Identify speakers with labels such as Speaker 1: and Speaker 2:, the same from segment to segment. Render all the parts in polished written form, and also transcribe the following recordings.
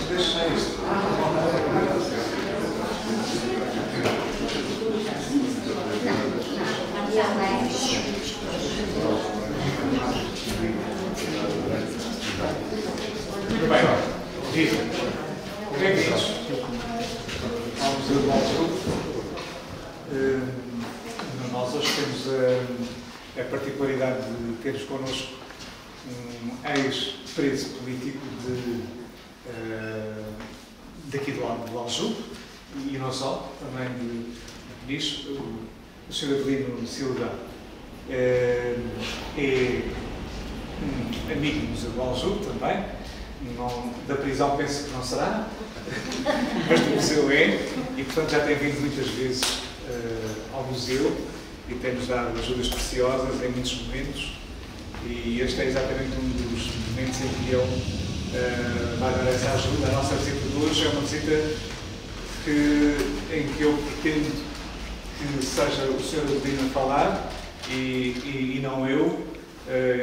Speaker 1: deixar isto. Muito bem, Rita, bem-vindos ao Museu do Aljube. Nós hoje temos a particularidade de termos connosco um ex-preso político daqui do Aljube, e não só, também de Peniche, o Sr. Adelino Silva. É amigo do Museu do Aljube também. Não, da prisão penso que não será, mas do museu é, e portanto já tem vindo muitas vezes ao museu e tem-nos dado ajudas preciosas em muitos momentos, e este é exatamente um dos momentos em que ele vai dar essa ajuda. A nossa visita de hoje é uma visita em que eu pretendo que seja o Sr. Adelino a falar e não eu.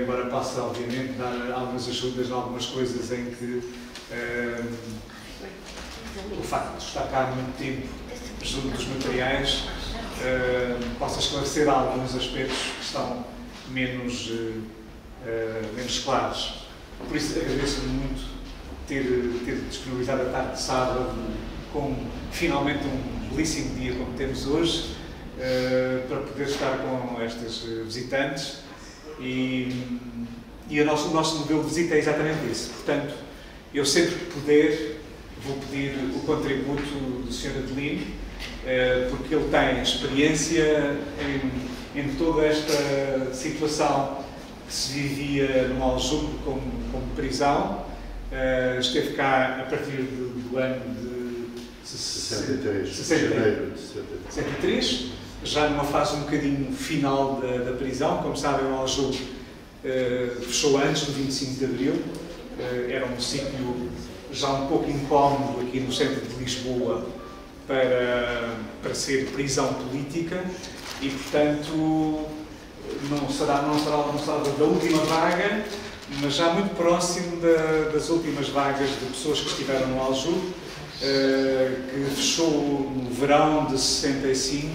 Speaker 1: Embora possa, obviamente, dar algumas ajudas em algumas coisas em que o facto de estar cá muito tempo junto dos materiais possa esclarecer alguns aspectos que estão menos claros. Por isso, agradeço-lhe muito ter disponibilizado a tarde de sábado, com finalmente um belíssimo dia como temos hoje, para poder estar com estas visitantes. E o nosso modelo de visita é exatamente isso. Portanto, eu sempre que puder vou pedir o contributo do Sr. Adelino, porque ele tem experiência em toda esta situação que se vivia no Aljube como prisão. Esteve cá a partir do ano de 63, já numa fase um bocadinho final da prisão. Como sabem, o Aljube fechou antes do 25 de Abril. Era um sítio já um pouco incómodo aqui no centro de Lisboa para ser prisão política, e portanto não será da última vaga, mas já muito próximo das últimas vagas de pessoas que estiveram no Aljube, que fechou no verão de 65,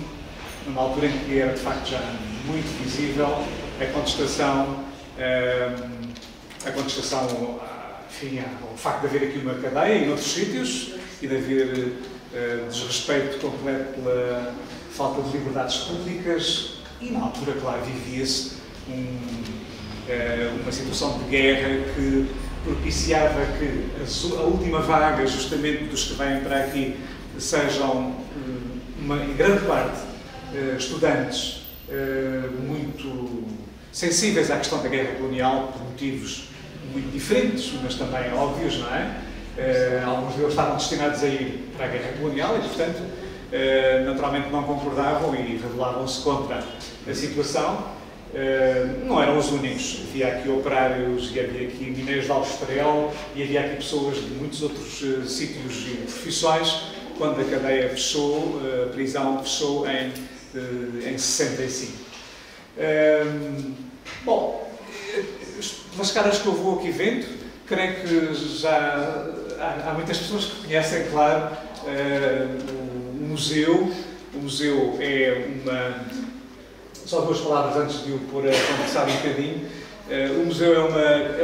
Speaker 1: numa altura em que era de facto já muito visível a contestação, enfim, ao facto de haver aqui uma cadeia e noutros sítios, e de haver desrespeito completo pela falta de liberdades públicas, e na altura, claro, vivia-se uma situação de guerra que propiciava que a última vaga, justamente dos que vêm para aqui, sejam, em grande parte, estudantes muito sensíveis à questão da guerra colonial, por motivos muito diferentes, mas também óbvios, não é? Alguns deles estavam destinados a ir para a guerra colonial e, portanto, naturalmente não concordavam e rebelavam-se contra a situação. Não eram os únicos. Havia aqui operários e havia aqui mineiros de Alvestrel e havia aqui pessoas de muitos outros sítios e profissões. Quando a cadeia fechou, a prisão fechou em 65. Bom, pelas caras que eu vou aqui vendo, creio que já há muitas pessoas que conhecem, claro, o museu. O museu é uma... Só duas palavras antes de o pôr a conversar um bocadinho. O museu é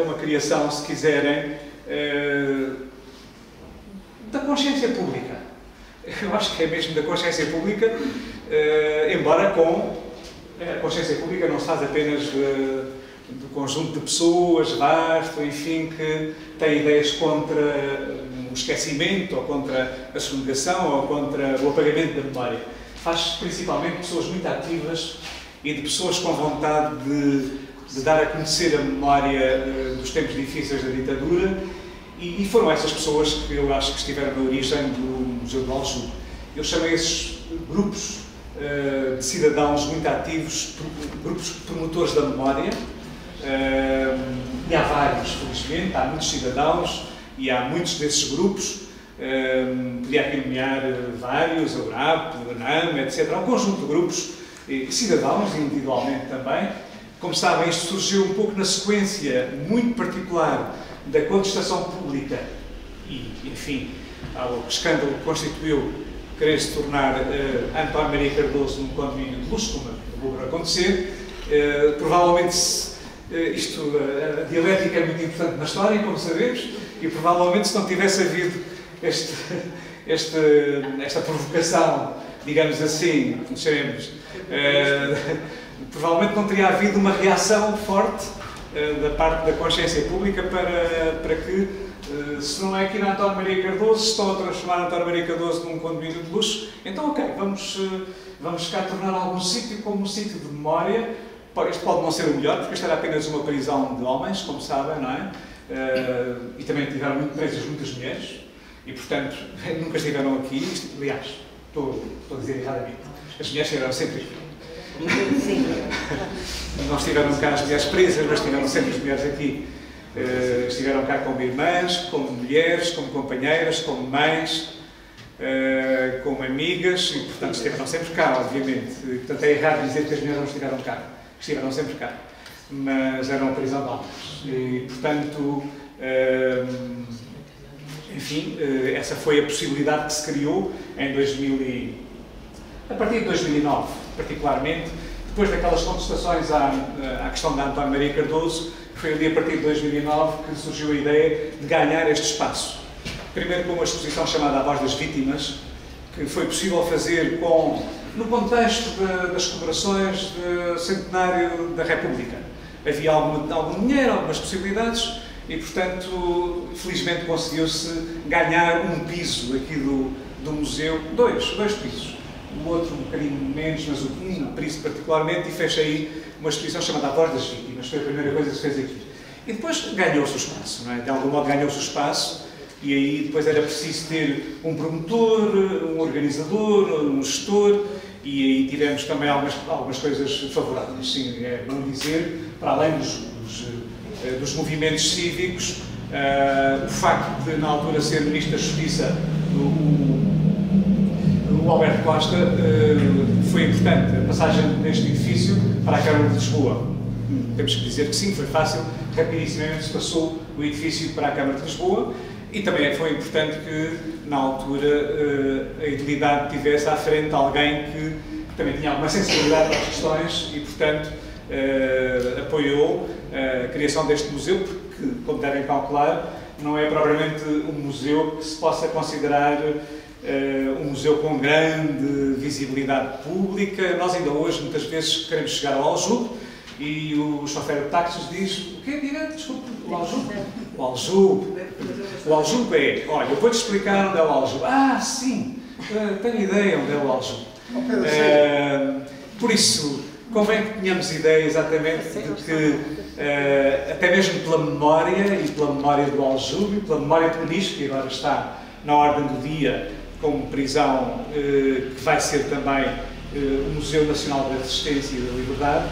Speaker 1: uma criação, se quiserem, da consciência pública. Eu acho que é mesmo da consciência pública, embora a consciência pública não se faz apenas do conjunto de pessoas vasto, enfim, que têm ideias contra o esquecimento, ou contra a sonegação, ou contra o apagamento da memória. Faz principalmente pessoas muito ativas e de pessoas com vontade de dar a conhecer a memória dos tempos difíceis da ditadura, e foram essas pessoas que eu acho que estiveram na origem do Museu do Aljube. Eu chamei esses grupos de cidadãos muito ativos, grupos promotores da memória, e há vários, felizmente, há muitos cidadãos e há muitos desses grupos. Podia aqui nomear vários, a URAP, a ANAM, etc. Há um conjunto de grupos, cidadãos individualmente também. Como sabem, isto surgiu um pouco na sequência muito particular da contestação pública e enfim, ao escândalo que constituiu querer se tornar António Maria Cardoso num condomínio de luxo, como acabou por acontecer. Provavelmente, a dialética é muito importante na história, como sabemos, e provavelmente se não tivesse havido esta provocação, digamos assim, provavelmente não teria havido uma reação forte da parte da consciência pública para que, se não é aqui na António Maria Cardoso, se estão a transformar António Maria Cardoso num condomínio de luxo, então ok, vamos cá tornar algum sítio como um sítio de memória. Este pode não ser o melhor, porque esta era apenas uma prisão de homens, como sabem, não é? E também tiveram presas muitas mulheres, e portanto nunca estiveram aqui. Aliás, estou a dizer erradamente, as mulheres estiveram sempre aqui. Sim. Não estiveram cá as mulheres presas, mas estiveram sempre as mulheres aqui. Estiveram cá como irmãs, como mulheres, como companheiras, como mães, como amigas, e portanto estiveram sempre cá, obviamente. E, portanto é errado dizer que as mulheres não estiveram cá. Estiveram sempre cá, mas era uma prisão de homens. E portanto, enfim, essa foi a possibilidade que se criou em a partir de 2009, particularmente, depois daquelas contestações à questão da António Maria Cardoso. Foi ali a partir de 2009 que surgiu a ideia de ganhar este espaço. Primeiro com uma exposição chamada A Voz das Vítimas, que foi possível fazer no contexto das comemorações do centenário da República. Havia algum dinheiro, algumas possibilidades e, portanto, felizmente conseguiu-se ganhar um piso aqui do museu, dois pisos. O outro um bocadinho menos, mas um piso particularmente, e fez aí uma exposição chamada A Voz das Vítimas. Foi a primeira coisa que se fez aqui. E depois ganhou-se o espaço, não é? De algum modo ganhou-se o espaço, e aí depois era preciso ter um promotor, um organizador, um gestor, e aí tivemos também algumas coisas favoráveis. Sim, é bom dizer, para além dos movimentos cívicos, o facto de, na altura, ser Ministro da Justiça, o Alberto Costa, foi importante a passagem deste edifício para a Câmara de Lisboa. Temos que dizer que sim, foi fácil, rapidissimamente se passou o edifício para a Câmara de Lisboa, e também foi importante que, na altura, a Edilidade tivesse à frente alguém que também tinha alguma sensibilidade para as questões e, portanto, apoiou a criação deste museu, porque, como devem calcular, não é propriamente um museu que se possa considerar um museu com grande visibilidade pública. Nós ainda hoje, muitas vezes, queremos chegar ao Aljube e o chofer de táxis diz: o que é direto? Desculpe, o Aljube? O Aljube. O Aljube é, olha, eu vou-te explicar onde é o Aljube. Ah, sim, tenho ideia onde é o Aljube. Por isso, convém que tenhamos ideia exatamente de que, até mesmo pela memória do Aljube, pela memória de Peniche, que agora está na ordem do dia como prisão, que vai ser também o Museu Nacional da Resistência e da Liberdade,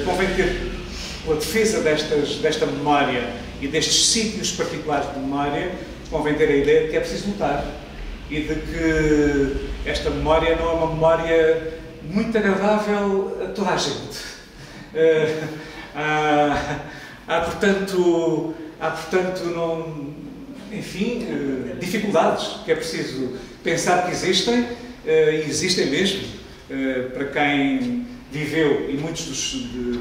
Speaker 1: convém ter, pela defesa desta memória e destes sítios particulares de memória, convém ter a ideia de que é preciso lutar e de que esta memória não é uma memória muito agradável a toda a gente. Há portanto, dificuldades que é preciso pensar que existem, e existem mesmo, para quem viveu, e muitos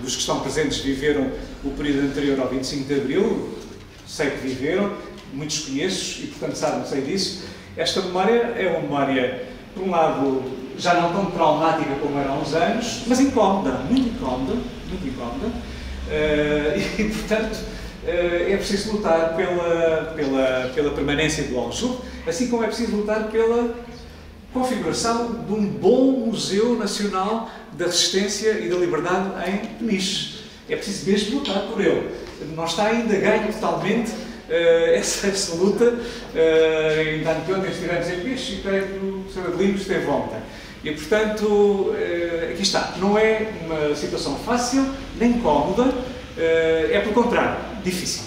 Speaker 1: dos que estão presentes viveram o período anterior ao 25 de Abril, sei que viveram, muitos conheço e, portanto, sei disso. Esta memória é uma memória, por um lado, já não tão traumática como era há uns anos, mas incómoda, muito incómoda, e, portanto, é preciso lutar pela permanência do Aljube, assim como é preciso lutar pela configuração de um bom Museu Nacional da Resistência e da Liberdade em Peniche. É preciso mesmo lutar por ele. Não está ainda ganho totalmente essa luta. Ainda anteontem estivemos em Peniche e creio que o Sr. Adelino esteve ontem. E, portanto, aqui está. Não é uma situação fácil, nem cómoda, é, pelo contrário, difícil.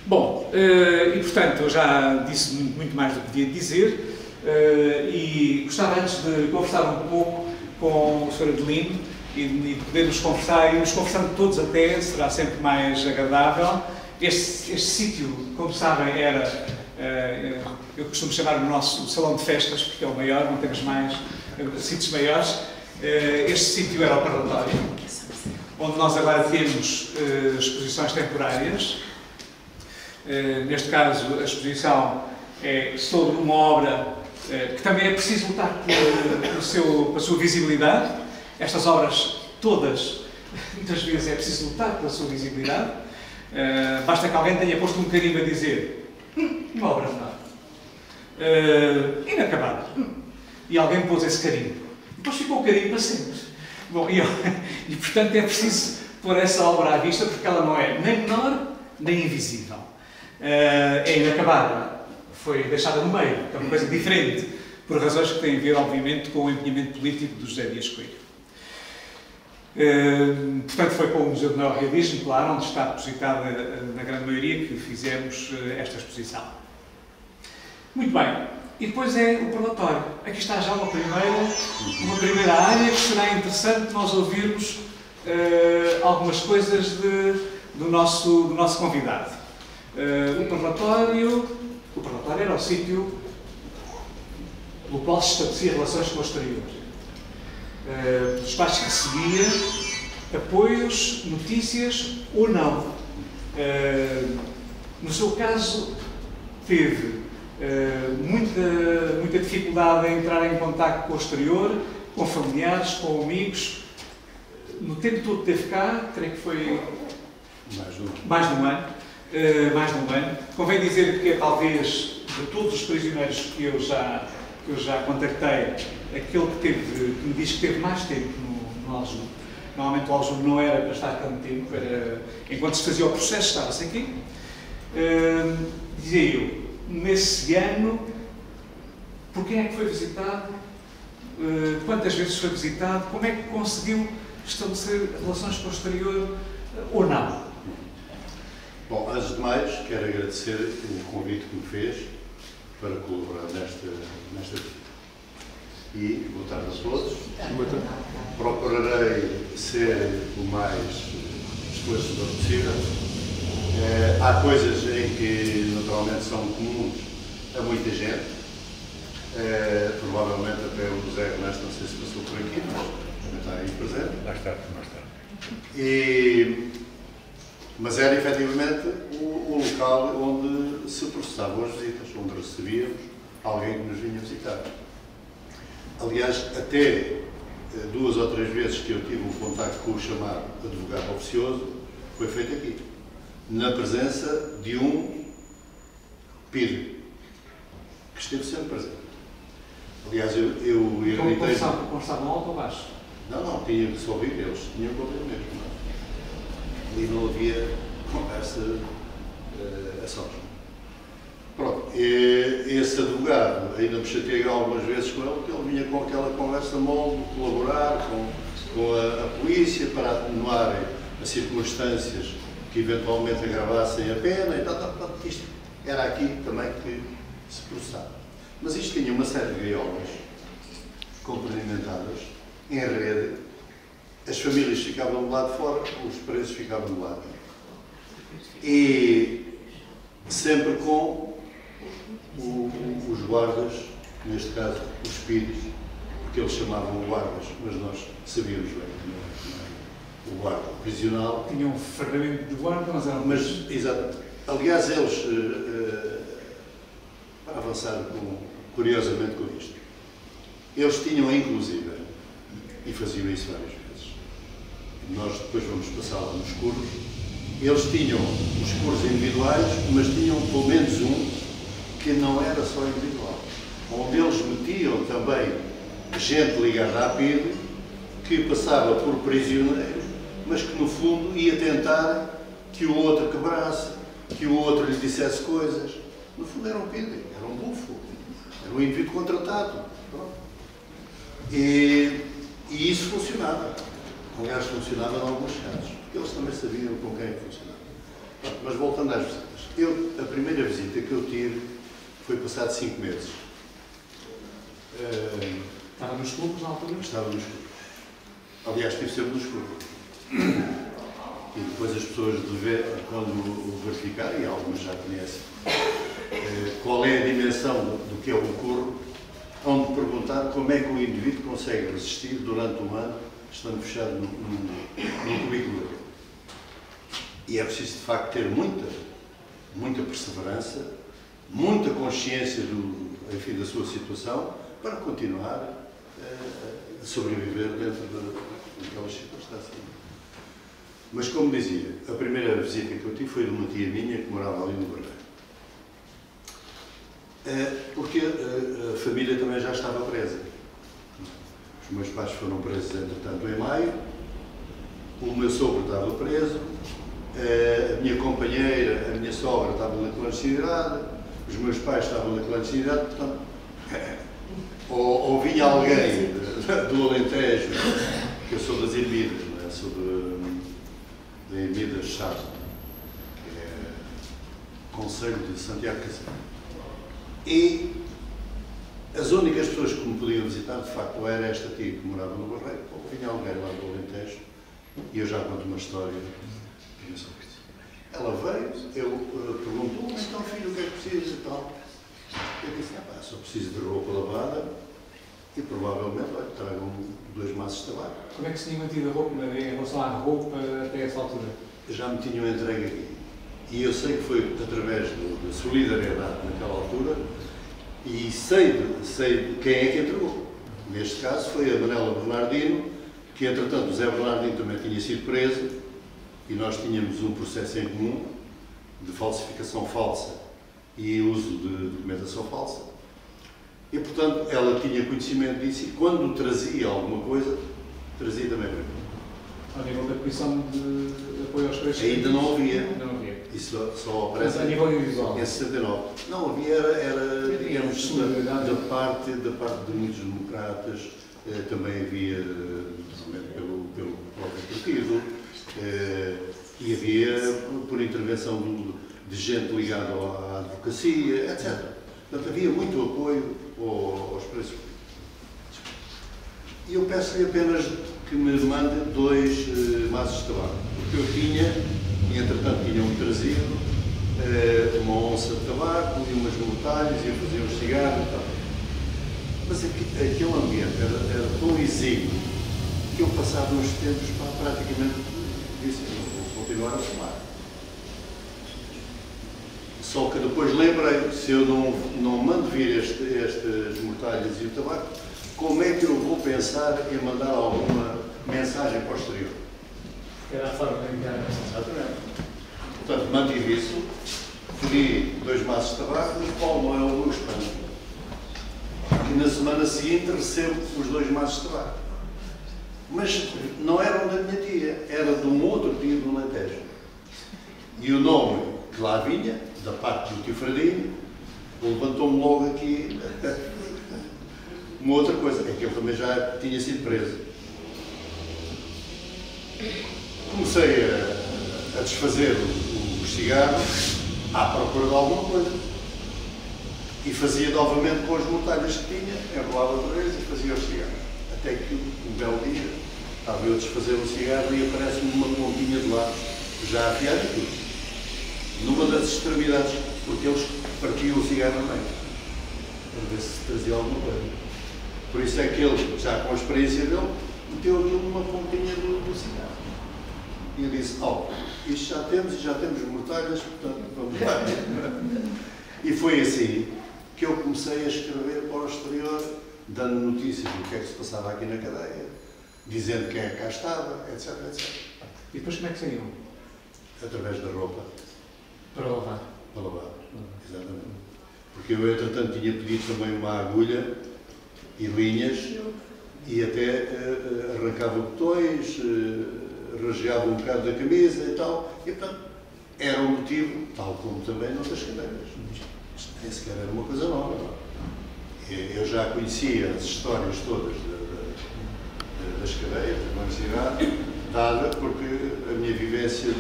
Speaker 1: Bom, e, portanto, eu já disse muito mais do que devia dizer, e gostava antes de conversar um pouco com o Sr. Adelino e de podermos conversar, e nos conversando todos até, será sempre mais agradável. Este sítio, como sabem, era Eu costumo chamar o nosso salão de festas, porque é o maior, não temos mais sítios maiores. Este sítio era o parlatório, onde nós agora temos exposições temporárias. Neste caso, a exposição é sobre uma obra que também é preciso lutar pela sua visibilidade. Estas obras todas, muitas vezes é preciso lutar pela sua visibilidade. Basta que alguém tenha posto um carimbo a dizer uma obra menor, inacabada. E alguém pôs esse carimbo. Depois ficou o carimbo para sempre. Bom, e portanto é preciso pôr essa obra à vista, porque ela não é nem menor, nem invisível. É inacabada. Foi deixada no meio, é uma coisa diferente, por razões que têm a ver, obviamente, com o empenhamento político do José Dias Coelho. Portanto, foi com o Museu do Neorrealismo, claro, onde está depositada, na grande maioria, que fizemos esta exposição. Muito bem. E depois é o parlatório. Aqui está já uma primeira área que será interessante nós ouvirmos algumas coisas do nosso convidado. O parlatório era o sítio pelo qual se estabelecia relações com o exterior. Dos quais recebia apoios, notícias ou não. No seu caso, teve muita dificuldade em entrar em contacto com o exterior, com familiares, com amigos. No tempo todo que teve cá, creio que foi mais de um ano. Convém dizer que é talvez, de todos os prisioneiros que eu já contactei, aquele que me diz que teve mais tempo no Aljube. Normalmente o Aljube não era para estar tanto tempo, enquanto se fazia o processo, estava-se aqui. Dizia eu, nesse ano, por quem é que foi visitado, quantas vezes foi visitado, como é que conseguiu estabelecer relações com o exterior ou não?
Speaker 2: Bom, antes de mais, quero agradecer o convite que me fez para colaborar nesta visita. E boa tarde a todos. Procurarei ser o mais esclarecedor possível. Há coisas em que naturalmente são comuns a muita gente. Provavelmente até o José Ernesto, não sei se passou por aqui, mas também está aí presente.
Speaker 3: Mais tarde.
Speaker 2: Mas era efetivamente o local onde se processavam as visitas, onde recebíamos alguém que nos vinha visitar. Aliás, até 2 ou 3 vezes que eu tive um contacto com o chamado advogado oficioso, foi feito aqui, na presença de um PID, que esteve sempre presente. Aliás, eu irritei...
Speaker 1: Conversavam alto ou baixo?
Speaker 2: Não, tinha que se ouvir, eles tinham que ouvir mesmo. E não havia conversa a sós. Pronto, esse advogado, ainda me chateei algumas vezes com ele, porque ele vinha com aquela conversa mole de colaborar com a polícia para atenuarem as circunstâncias que eventualmente agravassem a pena e tal. Isto era aqui também que se processava. Mas isto tinha uma série de gaiolas complementadas em rede. As famílias ficavam do lado de fora, os presos ficavam do lado de dentro. E sempre com os guardas, neste caso os PIDs, porque eles chamavam guardas, mas nós sabíamos bem que não o guarda prisional.
Speaker 1: Tinham um ferramenta de guarda, mas eram...
Speaker 2: Exatamente. Aliás, eles, para avançar curiosamente com isto, eles tinham inclusive, e faziam isso várias vezes, nós depois vamos passar lá nos cursos, eles tinham os cursos individuais, mas tinham pelo menos um que não era só individual, onde eles metiam também gente ligada à PIDE, que passava por prisioneiro, mas que no fundo ia tentar que o outro quebrasse, que o outro lhe dissesse coisas. No fundo era um PIDE, era um bufo, era um indivíduo contratado. E isso funcionava. Aliás, funcionava em alguns casos, porque eles também sabiam com quem funcionava. Mas voltando às visitas, a primeira visita que eu tive foi passado 5 meses.
Speaker 1: Estava nos clubes na altura?
Speaker 2: Estava nos clubes. Aliás, estive sempre nos clubes. E depois as pessoas, quando o verificarem, e algumas já conhecem, qual é a dimensão do que é um curro, onde perguntar como é que o indivíduo consegue resistir durante um ano, estando fechado num cubículo daquele. E é preciso, de facto, ter muita perseverança, muita consciência da sua situação, para continuar a sobreviver dentro daquelas circunstâncias. Mas, como dizia, a primeira visita que eu tive foi de uma tia minha que morava ali no Barreiro. Porque a família também já estava presa. Os meus pais foram presos, entretanto, em maio. O meu sogro estava preso. A minha companheira, a minha sogra, estava na clandestinidade. Os meus pais estavam na clandestinidade. Portanto, ou vinha alguém do Alentejo, que eu sou das Ermidas, não é? Sou da Ermida Chave, que é Conselho de Santiago Casal. E as únicas pessoas que me podiam visitar, de facto, ou era esta tia que morava no Barreiro, ou vinha alguém lá do Alentejo, e eu já conto uma história. Ela veio, eu perguntou, então filho, o que é que precisa e tal? Eu disse, só preciso de roupa lavada e provavelmente tragam 2 maços de tabaco.
Speaker 1: Como é que se tinha mantido a roupa em relação à roupa até essa altura?
Speaker 2: Já me tinham entregue aqui. E eu sei que foi através da solidariedade naquela altura e sei quem é que entregou. Neste caso foi a Manela Bernardino, que entretanto o Zé Bernardino também tinha sido preso e nós tínhamos um processo em comum de falsificação falsa e uso de documentação falsa. E, portanto, ela tinha conhecimento disso e, quando trazia alguma coisa, trazia também para mim.
Speaker 1: Ao nível da Comissão de Apoio aos Presos?
Speaker 2: Ainda não havia.
Speaker 1: Não havia.
Speaker 2: Isso só aparece
Speaker 1: a nível individual.
Speaker 2: Em 69. Não havia, era digamos, da parte de muitos democratas, também havia, pelo próprio partido, e havia por intervenção de gente ligada à advocacia, etc. Portanto, havia muito apoio aos presos políticos. E eu peço-lhe apenas que me mande 2 maços de tabaco, porque eu tinha, e entretanto tinham-me trazido, uma onça de tabaco e umas mortalhas, e eu fazia uns cigarros e tal. Mas aquele ambiente era tão exíguo que eu, passado uns tempos, praticamente disse, vou continuar a fumar. Só que depois lembrei, se eu não mando vir estas mortalhas e o tabaco, como é que eu vou pensar em mandar alguma mensagem posterior?
Speaker 1: Era a forma de enviar.
Speaker 2: Exatamente. Portanto, mantive isso, pedi 2 maços de tabaco, mas qual não é o meu espanto? E na semana seguinte recebo os 2 maços de tabaco. Mas não eram da minha tia, era de um outro tio do Alentejo. E o nome que lá vinha, da parte do tio Fradinho, levantou-me logo aqui uma outra coisa, é que ele também já tinha sido preso. Comecei a desfazer os cigarros à procura de alguma coisa. E fazia novamente com as mortalhas que tinha, enrolava outra vez e fazia os cigarros. Até que um belo dia estava eu a desfazer um cigarro e aparece-me uma pontinha de lado, já afiada e tudo. Numa das extremidades, porque eles partiam o cigarro no meio, para ver se trazia alguma coisa. Por isso é que ele, já com a experiência dele, meteu ali uma pontinha do cigarro. E eu disse, isto já temos e já temos mortalhas, portanto, vamos lá. E foi assim que eu comecei a escrever para o exterior, dando notícias do que é que se passava aqui na cadeia, dizendo quem é que cá estava, etc, etc.
Speaker 1: E depois como é que saíam?
Speaker 2: Através da roupa.
Speaker 1: Para lavar?
Speaker 2: Para lavar, exatamente. Porque eu, entretanto, tinha pedido também uma agulha e linhas e até arrancava botões, rasgava um bocado da camisa e tal. E, portanto, era um motivo, tal como também noutras cadeiras. Isto nem sequer era uma coisa nova. Eu já conhecia as histórias todas das cadeias, da universidade, dada porque a minha vivência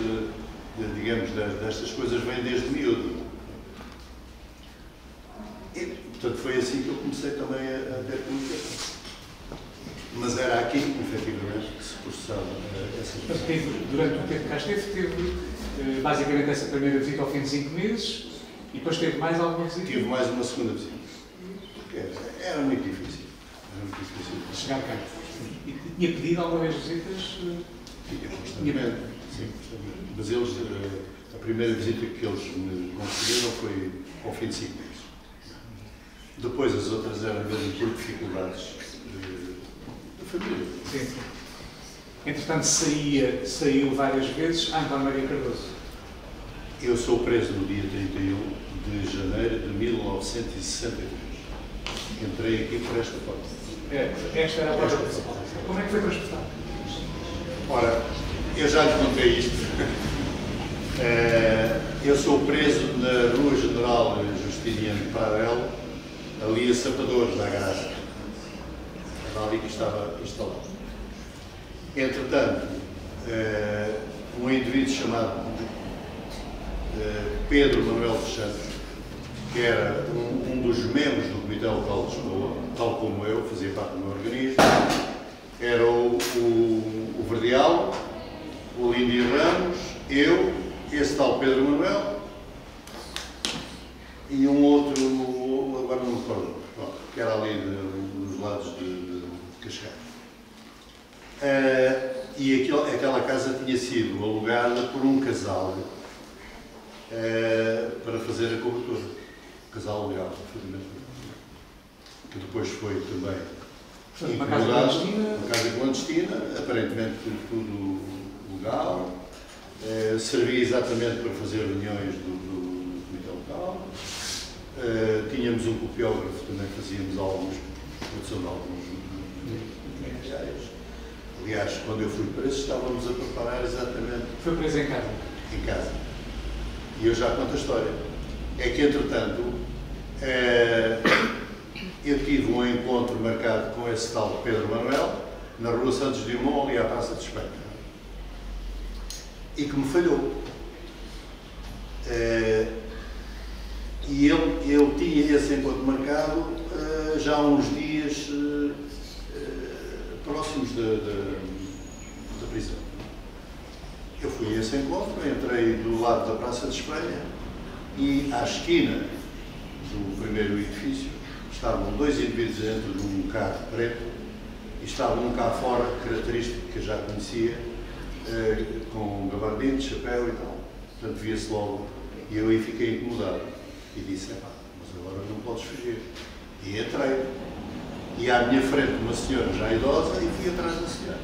Speaker 2: digamos, destas coisas vem desde miúdo. E, portanto, foi assim que eu comecei também a ter comunicação. Mas era aqui, efetivamente, que se processava essas coisas.
Speaker 1: Durante o tempo que cá esteve, teve basicamente essa primeira visita ao fim de 5 meses E depois teve mais alguma visita?
Speaker 2: Tive mais uma segunda visita. Era muito difícil. Era muito difícil.
Speaker 1: Chegar cá. E tinha pedido alguma vez visitas?
Speaker 2: Tinha constantemente. Sim, constantemente. Mas eles, a primeira visita que eles me concederam foi ao fim de 5 meses. Depois as outras eram mesmo por dificuldades da família.
Speaker 1: Sim. Entretanto, saiu várias vezes António Maria Cardoso.
Speaker 2: Eu sou preso no dia 31 de janeiro de 1963. Entrei aqui por esta porta.
Speaker 1: Esta era a porta principal. Como é que foi transportado?
Speaker 2: Ora, eu já lhe contei isto. Eu sou preso na Rua General Justiniano Pradel, ali a Sapadores da Graça. Era ali que estava instalado. Entretanto, um indivíduo chamado Pedro Manuel dos Santos, que era um dos membros do Comitê Local de Lisboa, tal como eu, fazia parte do meu organismo, era o Verdial, o Lindy Ramos, eu, esse tal Pedro Manuel e um outro, agora não me recordo, que era ali dos lados de Cascais. E aquela casa tinha sido alugada por um casal para fazer a cobertura. Casal legal, que depois foi também
Speaker 1: Uma casa clandestina?
Speaker 2: Uma casa clandestina, aparentemente tudo legal. Servia exatamente para fazer reuniões do comitê local. Tínhamos um copiógrafo, também fazíamos produção de alguns materiais. Aliás, quando eu fui preso, estávamos a preparar exatamente...
Speaker 1: Foi preso em casa?
Speaker 2: Em casa. E eu já conto a história. É que, entretanto, eu tive um encontro marcado com esse tal Pedro Manuel, na Rua Santos Dumont, ali à Praça de Espanha. E que me falhou. E eu tinha esse encontro marcado já há uns dias próximos da prisão. Eu fui a esse encontro, entrei do lado da Praça de Espanha e à esquina do primeiro edifício estavam dois indivíduos dentro de um carro preto e estava um cá fora, característico que eu já conhecia, com gabardine, chapéu e tal. Portanto, via-se logo. E eu aí fiquei incomodado. E disse, mas agora não podes fugir. E entrei. E à minha frente uma senhora já idosa e fui atrás da senhora.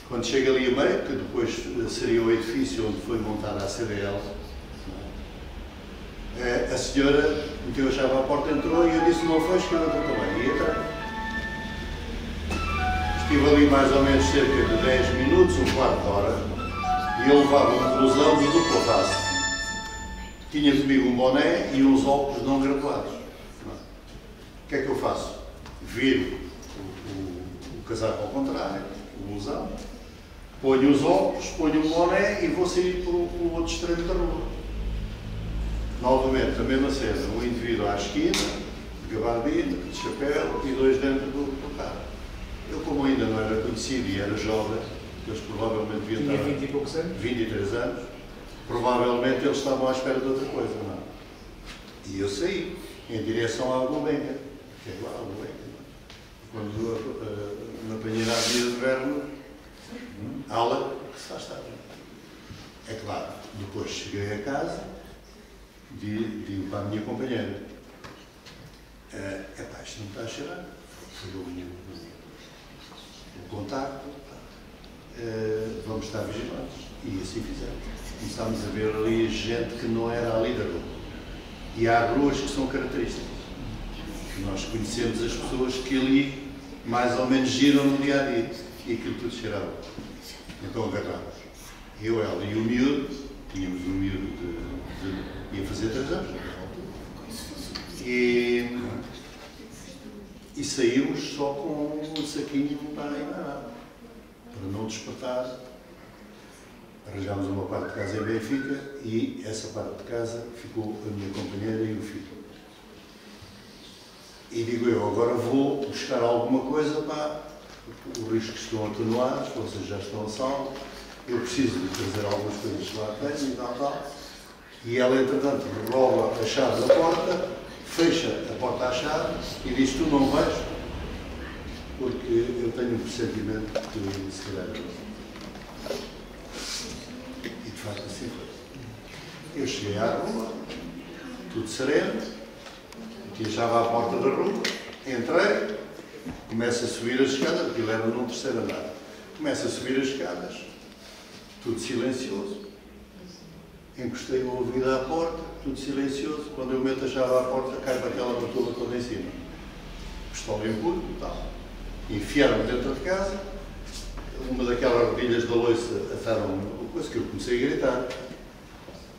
Speaker 2: Quando chego ali a meio, que depois seria o edifício onde foi montada a CDL, a senhora meteu a chave à porta, entrou e eu disse, não foi, que eu também. E entrei. Estive ali mais ou menos cerca de 10 minutos, um quarto de hora, e eu levava uma blusão de dupla face. Tinha comigo um boné e uns óculos não graduados. O que é que eu faço? Viro o casaco ao contrário, o blusão, ponho os óculos, ponho o boné e vou sair pelo outro extremo da rua. Novamente, a mesma cena, um indivíduo à esquina, de gabardine, de chapéu e dois dentro do carro. Eu, como ainda não era conhecido e era jovem, eles provavelmente deviam estar...
Speaker 1: Tinha 20 e poucos anos?
Speaker 2: 23 anos. Provavelmente eles estavam à espera de outra coisa, não é? E eu saí em direção à Gulbenkian, que é lá a Gulbenkian. Quando me apanhei na Avenida de Verno, ala que se faz tarde. É claro, depois cheguei a casa, digo para a minha companheira, isto não está a cheirar. Foi o contacto, vamos estar vigilantes. E assim fizemos. Começámos a ver ali gente que não era ali da rua. E há ruas que são características. Nós conhecemos as pessoas que ali mais ou menos giram no dia a dia. E aquilo tudo cheirava. Então agarramos. Eu, ela e o miúdo, tínhamos um miúdo ia fazer 3 anos. E saímos só com um saquinho para enganar. Para não despertar. Arranjámos uma parte de casa em Benfica e essa parte de casa ficou a minha companheira e o filho. E digo eu, agora vou buscar alguma coisa para os riscos estão atenuados, vocês já estão a salvo, eu preciso de trazer algumas coisas que lá tenho e tal. E ela, entretanto, rouba a chave da porta, fecha a porta à chave e diz: tu não vais, porque eu tenho um pressentimento que se calhar não. E de facto assim foi. Eu cheguei à rua, tudo sereno, que achava à porta da rua, entrei, começo a subir as escadas, aquilo era num terceiro andar. Começo a subir as escadas, tudo silencioso. Encostei o ouvido à porta, tudo silencioso. Quando eu meto a chave à porta, cai para aquela batula toda em cima. Pistola em punho e tal. Enfiaram-me dentro de casa. Uma daquelas rodilhas da loiça ataram-me uma coisa que eu comecei a gritar.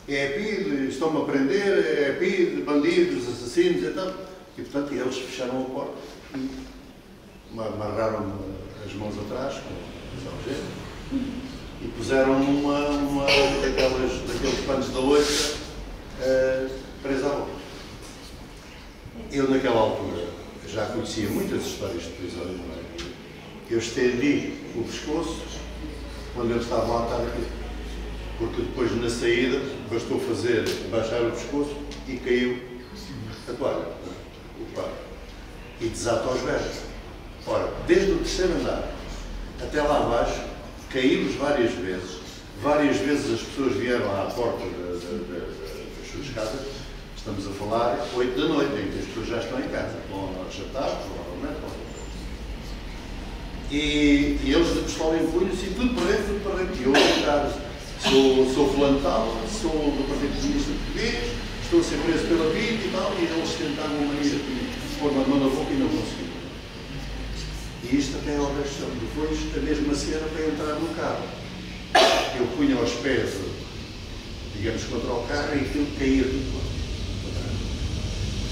Speaker 2: É PID, estão-me a prender, é PID, bandidos, assassinos e tal. E portanto eles fecharam a porta e amarraram-me as mãos atrás com as algemas e puseram-me daqueles panos da loiça presa à boca. Eu naquela altura já conhecia muitas histórias de prisão. Eu estendi o pescoço quando eles estavam a atar aqui. Porque depois na saída bastou baixar o pescoço e caiu a toalha, o par. E desata aos berros. Ora, desde o terceiro andar até lá abaixo, caímos várias vezes. Várias vezes as pessoas vieram à porta das suas casas. Estamos a falar 8 da noite, em que as pessoas já estão em casa. Vão a jantar, provavelmente. E eles de pistola em punho, assim, tudo para dentro, tudo para dentro. E eu a gritar: sou fulano tal, sou do Partido Comunista Português, estou a ser preso pela vida e tal. E eles tentaram uma maneira de pôr-me a mão na boca e não conseguiram. E isto até ao resto. Depois, a mesma cena para entrar no carro. Eu punha aos pés, digamos, contra o carro e aquilo caía tudo.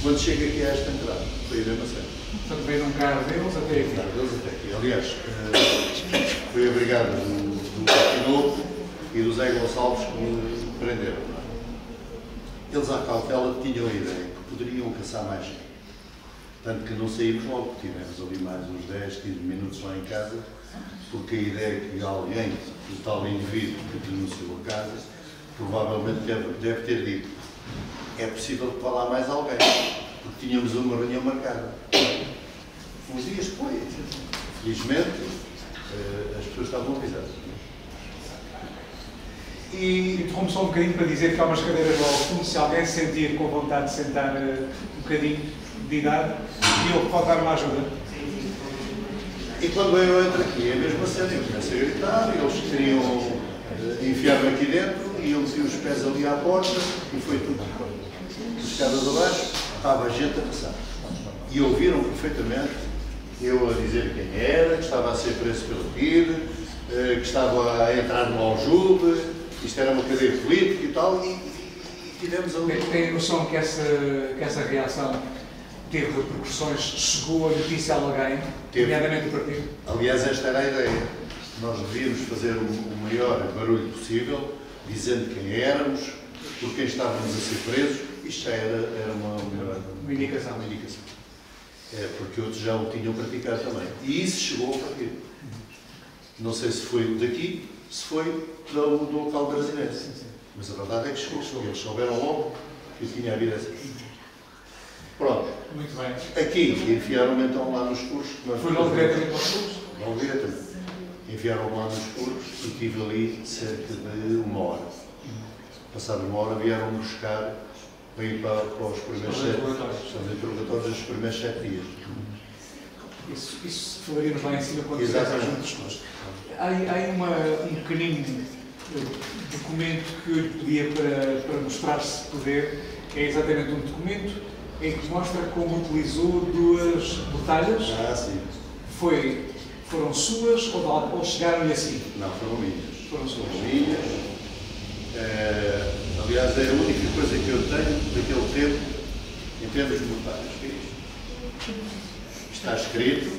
Speaker 2: Quando chega aqui a esta entrada, foi a mesma cena.
Speaker 1: Portanto, veio num carro deles até aqui.
Speaker 2: Deles até aqui. Aliás, foi a brigada do Capinoco e do Zé Gonçalves que me prenderam. Eles, à cautela, tinham a ideia que poderiam caçar mais gente. Tanto que não saímos logo, tivemos ali mais uns 10, 15 minutos lá em casa, porque a ideia é que alguém, o tal indivíduo que denunciou a casa, provavelmente deve ter dito: é possível que vá lá mais alguém, porque tínhamos uma reunião marcada. Uns dias depois, felizmente, as pessoas estavam avisadas.
Speaker 1: E interrompo só um bocadinho para dizer que há umas cadeiras lá ao fundo, se alguém se sentir com vontade de sentar um bocadinho de idade, e eu pode dar uma ajuda.
Speaker 2: E quando eu entro aqui, é a mesma cena, eu começo a gritar, eles queriam enfiar-me aqui dentro, e eu meti os pés ali à porta, e foi tudo. As escadas abaixo, estava a gente a passar. E ouviram perfeitamente eu a dizer quem era, que estava a ser preso pelo PID, que estava a entrar no aljube, isto era uma cadeia política e tal, e tivemos ali.
Speaker 1: Tem a noção que essa reação teve repercussões, chegou a notícia a alguém, nomeadamente o partido?
Speaker 2: Aliás, esta era a ideia. Nós devíamos fazer o maior barulho possível, dizendo quem éramos, por quem estávamos a ser presos. Isto já era uma
Speaker 1: indicação.
Speaker 2: Porque outros já o tinham praticado também. E isso chegou ao partido. Não sei se foi daqui, se foi do local da residência. Mas a verdade é que chegou. Eles souberam logo que tinha havido essa. Pronto.
Speaker 1: Muito bem.
Speaker 2: Aqui enfiaram-me então lá nos cursos.
Speaker 1: Foi logo diretamente aos cursos?
Speaker 2: Logo diretamente. Enfiaram-me lá nos cursos e estive ali cerca de uma hora. Passada uma hora vieram-me buscar para ir para os primeiros 7 interrogatórios dos primeiros 7 dias.
Speaker 1: Isso falaríamos lá em cima quando estivéssemos juntos nós. Há aí um pequenino documento que eu lhe pedia para mostrar, se puder. É exatamente um documento em que mostra como utilizou 2 botalhas.
Speaker 2: Sim.
Speaker 1: Foram suas ou chegaram-lhe assim?
Speaker 2: Não, foram minhas.
Speaker 1: Foram suas.
Speaker 2: Minhas. Aliás, é a única coisa que eu tenho daquele tempo em termos de botalhas. Está escrito,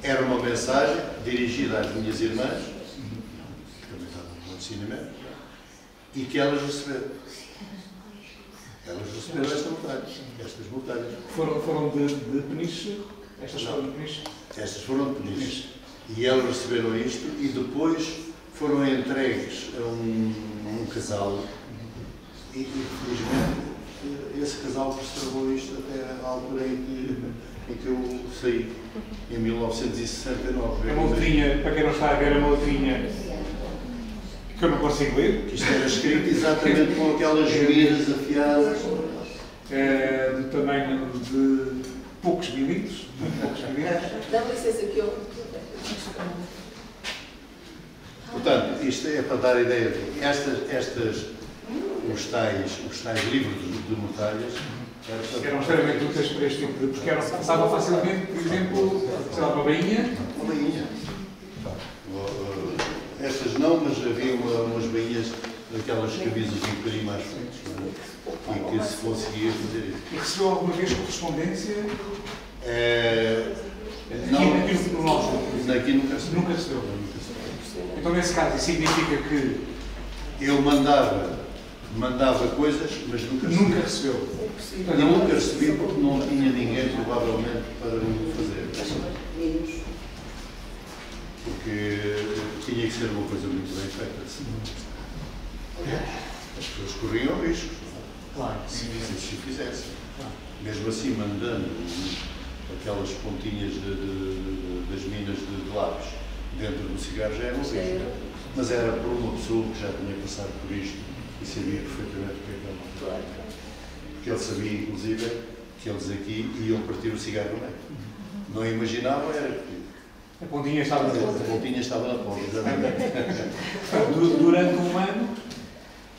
Speaker 2: era uma mensagem dirigida às minhas irmãs, que também estavam no ensinamento, e que elas receberam. Elas receberam estas botalhas.
Speaker 1: Foram de Peniche? Estas foram de Peniche?
Speaker 2: Estas foram de Peniche. E elas receberam isto e depois foram entregues a um casal E felizmente esse casal preservou isto até à altura em que eu saí, em 1969.
Speaker 1: A uma letrinha, para quem não está a ver, a uma letrinha que eu não consigo ler.
Speaker 2: Isto era escrito exatamente com aquelas joelhas afiadas.
Speaker 1: Do tamanho de poucos milímetros.
Speaker 3: Dá-me licença que eu...
Speaker 2: Portanto, isto é para dar a ideia de os tais livros de mortalhas
Speaker 1: eram extremamente úteis para este tipo de... porque passavam facilmente, por exemplo, sei lá, uma bainha.
Speaker 2: Uma bainha. Estas não, mas havia umas bainhas daquelas camisas um bocadinho mais feitas, e que se conseguia fazer isso.
Speaker 1: E recebeu alguma vez correspondência?
Speaker 2: Não.
Speaker 1: Aqui no nosso grupo?
Speaker 2: Aqui nunca recebeu.
Speaker 1: Nunca recebeu. Então, nesse caso, isso significa que...
Speaker 2: Eu mandava coisas, mas nunca recebeu.
Speaker 1: Nunca recebeu.
Speaker 2: E nunca recebi porque não tinha ninguém, provavelmente, para o fazer. Porque tinha que ser uma coisa muito bem feita. Assim. As pessoas corriam riscos.
Speaker 1: Claro.
Speaker 2: Se o fizessem. Mesmo assim, mandando aquelas pontinhas das minas de lápis dentro do cigarro já era um risco. Mas era por uma pessoa que já tinha passado por isto e sabia perfeitamente o que é que era.
Speaker 3: Claro.
Speaker 2: Porque ele sabia, inclusive, que eles aqui iam partir o cigarro no meio. Não imaginavam, era que
Speaker 1: A pontinha estava na
Speaker 2: a
Speaker 1: ponta.
Speaker 2: pontinha estava na ponta, exatamente.
Speaker 1: Durante um ano,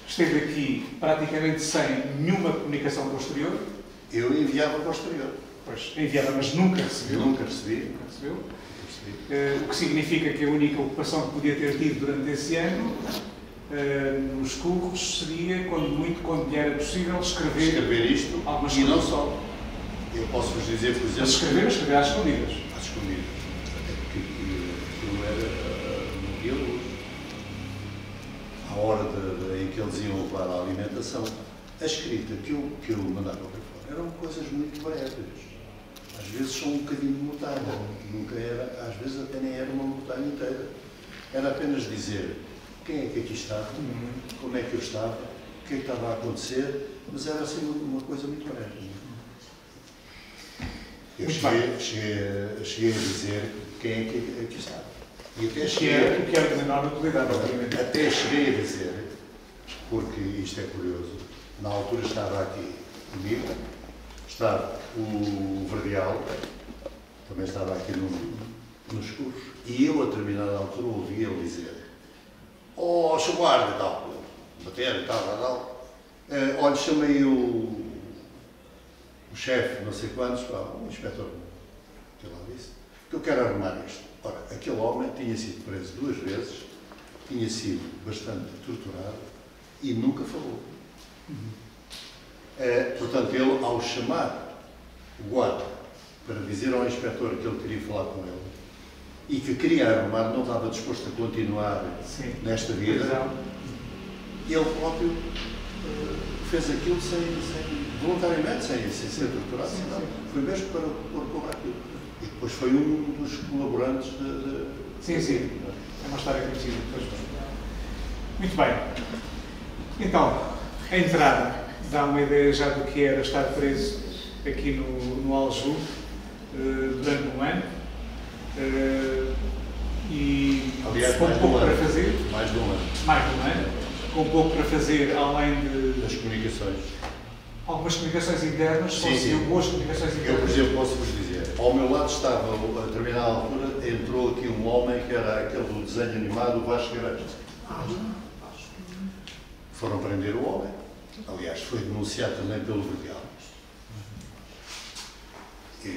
Speaker 1: esteve aqui praticamente sem nenhuma comunicação posterior.
Speaker 2: Eu enviava para o exterior.
Speaker 1: Pois, enviava, mas nunca recebeu.
Speaker 2: Nunca recebi.
Speaker 1: Nunca recebeu. O que significa que a única ocupação que podia ter tido durante esse ano, nos cursos, seria, quando lhe era possível,
Speaker 2: Escrever isto
Speaker 1: algumas
Speaker 2: e não
Speaker 1: coisas.
Speaker 2: só. Eu posso vos dizer, por exemplo...
Speaker 1: Mas escrever às escondidas.
Speaker 2: Às escondidas. Até porque aquilo era no dia de hoje. À hora em que eles iam levar a alimentação, a escrita que eu mandava para fora eram coisas muito breves. Às vezes são um bocadinho de mortalha. Nunca era, às vezes até nem era uma mortalha inteira. Era apenas dizer quem é que aqui estava, como é que eu estava, o que é que estava a acontecer, mas era assim uma coisa muito breve. Eu cheguei a dizer quem é que aqui estava. E até cheguei,
Speaker 1: O que era de menor utilidade, obviamente.
Speaker 2: até cheguei a dizer, porque isto é curioso, na altura estava aqui comigo, estava o Verdial, também estava aqui nos cursos, e eu, a determinada altura, ouvi ele dizer: "Oh, seu guarda e tal, bater e tal, olha, chamei o chefe, não sei quantos, o inspetor, que lá disse, que eu quero arrumar isto." Ora, aquele homem tinha sido preso 2 vezes, tinha sido bastante torturado e nunca falou. Portanto, ele, ao chamar o guarda para dizer ao inspetor que ele queria falar com ele e que queria arrumar, não estava disposto a continuar nesta vida, ele próprio fez aquilo voluntariamente, sem ser torturado. Foi mesmo para pôr aquilo. E depois foi um dos colaborantes de...
Speaker 1: Sim. É uma história conhecida. Muito bem. Então, a entrada dá uma ideia já do que era estar preso aqui no Aljube durante um ano. E
Speaker 2: aliás,
Speaker 1: com pouco para fazer.
Speaker 2: Mais de um ano.
Speaker 1: Mais de um ano. Com pouco para fazer, além
Speaker 2: das comunicações.
Speaker 1: Algumas comunicações internas, sim. Boas comunicações internas.
Speaker 2: Eu, por exemplo, posso-vos dizer, ao meu lado estava, a determinada altura, entrou aqui um homem que era aquele do desenho animado, o Vasco Gueiredo. Foram prender o homem. Aliás, foi denunciado também pelo Verdial.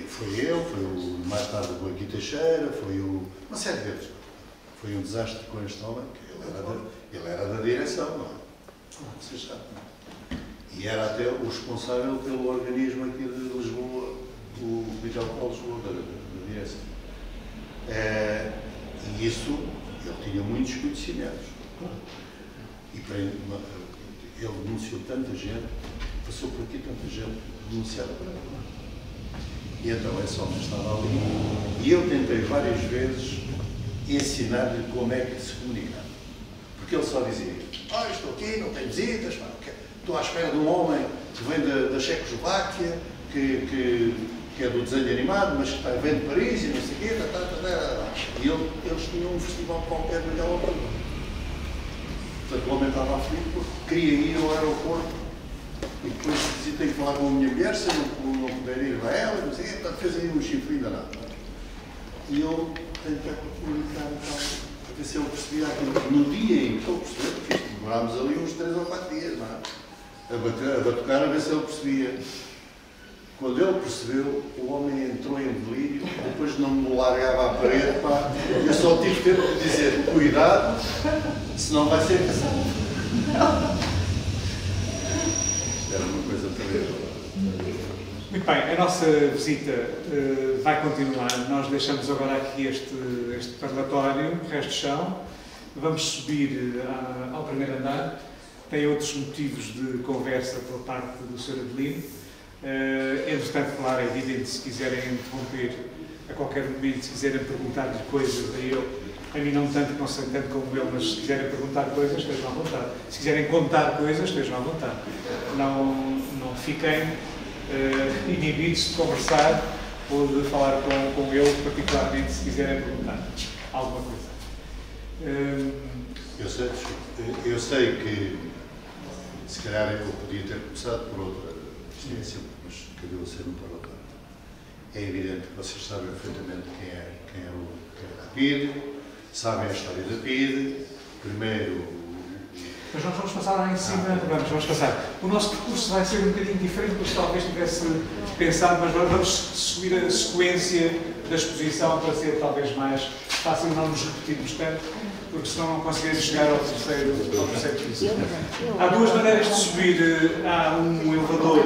Speaker 2: Foi ele, foi mais tarde o Joaquim Teixeira, foi uma série deles. Foi um desastre com este homem, que ele era da direção, não é? Vocês sabem. E era até o responsável pelo organismo aqui de Lisboa, o Hospital de Lisboa, da direção. E isso, ele tinha muitos conhecimentos. E ele denunciou tanta gente, passou por aqui tanta gente denunciada para ele. E então esse homem estava ali. E eu tentei várias vezes ensinar-lhe como é que se comunicava. Porque ele só dizia: estou aqui, não tenho visitas, estou à espera de um homem que vem da Checoslováquia, que é do desenho animado, mas que vem de Paris e não sei o quê, e eles tinham um festival qualquer naquela altura. Portanto, o homem estava aflito porque queria ir ao aeroporto e depois dizia: tenho que falar com a minha mulher, se eu não puder ir a ela, não sei o quê, portanto, fez aí um chifrinho danado. E eu tentei comunicar e tal, para ver se ele percebia aquilo. No dia em que ele percebeu, porque demorámos ali uns 3 ou 4 dias, não é? A batucar a ver se ele percebia. Quando ele percebeu, o homem entrou em delírio, depois não me largava à parede, pá. Eu só tive tempo de dizer: cuidado, senão vai ser caçado. Era uma coisa terrível.
Speaker 1: Muito bem, a nossa visita vai continuar. Nós deixamos agora aqui este parlatório, o resto do chão. Vamos subir ao primeiro andar. Tem outros motivos de conversa por parte do Sr. Adelino. Entretanto, claro, é evidente, se quiserem interromper a qualquer momento, se quiserem perguntar-lhe coisas a ele, a mim não tanto, não sei tanto como ele, mas se quiserem perguntar coisas, estejam à vontade. Se quiserem contar coisas, estejam à vontade. Não fiquem inibidos de conversar ou de falar com ele, particularmente se quiserem perguntar alguma coisa.
Speaker 2: Eu sei que, se calhar, eu podia ter começado por outra experiência, mas cabeu ser um parlatório. É evidente que vocês sabem perfeitamente quem é a PIDE, sabem a história da PIDE. Primeiro...
Speaker 1: Mas nós vamos passar lá em cima, vamos passar. O nosso percurso vai ser um bocadinho diferente do que talvez tivesse pensado, mas vamos seguir a sequência da exposição para ser talvez mais fácil, não nos repetirmos tanto, porque senão não conseguiremos chegar ao terceiro piso. Há duas maneiras de subir. Há um elevador